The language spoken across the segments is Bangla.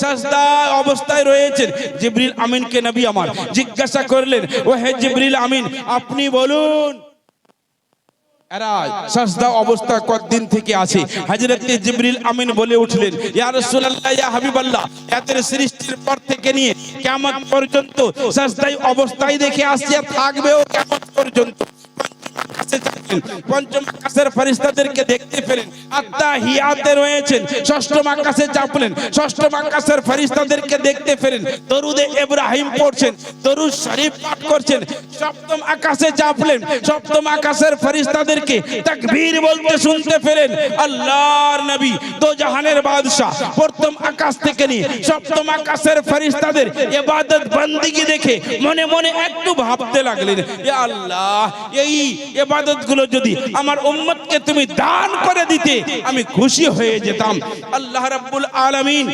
সাজদা অবস্থায় রয়েছেন। জিবরিল আমিনকে নবী আমার জিজ্ঞাসা করলেন, ও হে জিবরিল আমিন, আপনি বলুন এরা সাজদা অবস্থা কতদিন থেকে আছে? হযরত জিবরিল আমিন বলে উঠলেন, ইয়া রাসূলুল্লাহ, ইয়া হাবিবাল্লাহ, এদের সৃষ্টির পর থেকে নিয়ে কিয়ামত পর্যন্ত সাজদায় অবস্থায় দেখে আসছে, থাকবেও কিয়ামত পর্যন্ত। পঞ্চম আকাশের ফেরেশতাদেরকে দেখতে পেলেন, আত্তাহিয়াতে রয়েছেন। ষষ্ঠম আকাশে চাপলেন, ষষ্ঠম আকাশের ফেরেশতাদেরকে দেখতে পেলেন, দরুদে ইব্রাহিম পড়ছেন, দরুদ শরীফ পাঠ করছেন। সপ্তম আকাশে চাপলেন, সপ্তম আকাশের ফেরেশতাদেরকে তাকবীর বলতে শুনতে পেলেন। আল্লাহর নবী দো জাহানের বাদশা প্রথম আকাশ থেকে নিয়ে সপ্তম আকাশের ফেরেশতাদের ইবাদত বندگی দেখে মনে মনে একটু ভাবতে লাগলেন, ইয়া আল্লাহ, এই ইবাদতগুলো যদি আমার উম্মতকে তুমি দান করে দিতে আমি খুশি হয়ে যেতাম। আল্লাহ রাব্বুল আলামিন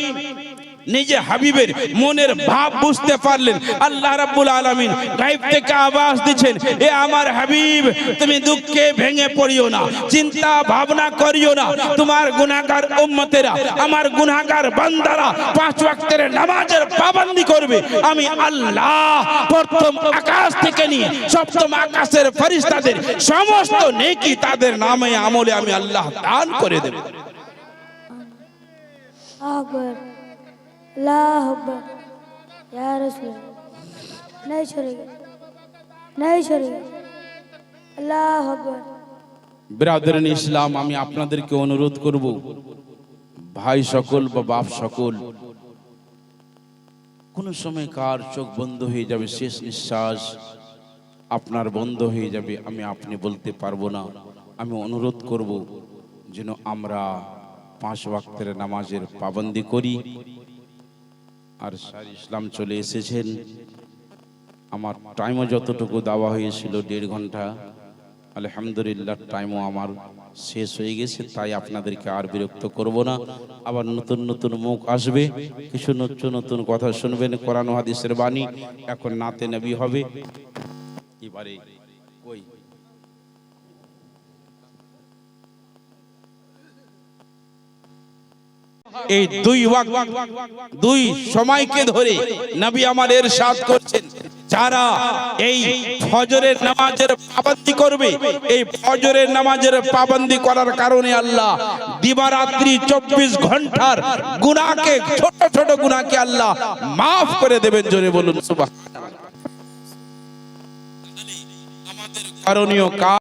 নিজে হাবিবের মনের ভাব বুঝতে পারলেন। আল্লাহ রাব্বুল আলামিন গায়ব থেকে আওয়াজ দিচ্ছেন, এ আমার হাবিব, তুমি দুঃখে ভেঙে পড়িও না, চিন্তা ভাবনা করিও না। তোমার গুনাহগার উম্মতেরা, আমার গুনাহগার বান্দারা 5 ওয়াক্তের নামাজের পাবন্দি করবে। আমি আল্লাহ প্রথম আকাশ থেকে নিয়ে সপ্তম আকাশের ফেরেশতাদের সমস্ত নেকি তাদের নামে আমলে আমি আল্লাহ দান করে দেব। আকবার, अल्लाह अकबर, या रसूल, नहीं छोड़ेगा, नहीं छोड़ेगा, अल्लाह अकबर। ব্রাদারান ইসলাম, আমি আপনাদেরকে অনুরোধ করব, ভাই সকল বা বাপ সকল, কোন সময় কার চোখ বন্ধ হয়ে যাবে, শেষ নিঃশ্বাস আপনার বন্ধ হয়ে যাবে, আমি আপনি বলতে পারবো না। আমি অনুরোধ করব যেন আমরা 5 ওয়াক্তের নামাজের পাবন্দি করি। আর স্যার ইসলাম চলে এসেছেন, আমার টাইমও যতটুকু দেওয়া হয়েছিল 1.5 ঘন্টা, আলহামদুলিল্লাহ টাইমও আমার শেষ হয়ে গেছে, তাই আপনাদেরকে আর বিরক্ত করব না। আবার নতুন নতুন মুখ আসবে, কিছু নতুন নতুন কথা শুনবেন, কোরআন ও হাদিসের বাণী। এখন নাতে নবী হবে। এবারে কই এই 2 ওয়াক্ত 2 সময়কে ধরে নবী আমার ইরশাদ করছেন, যারা এই ফজরের নামাজের পাবন্দি করবে, এই ফজরের নামাজের পাবন্দি করার কারণে আল্লাহ দিবারাত্রি 24 ঘন্টার গুনাহকে, ছোট ছোট গুনাহকে আল্লাহ maaf করে দেবেন। জোরে বলুন সুবহানাল্লাহ। আমাদের করণীয় কাজ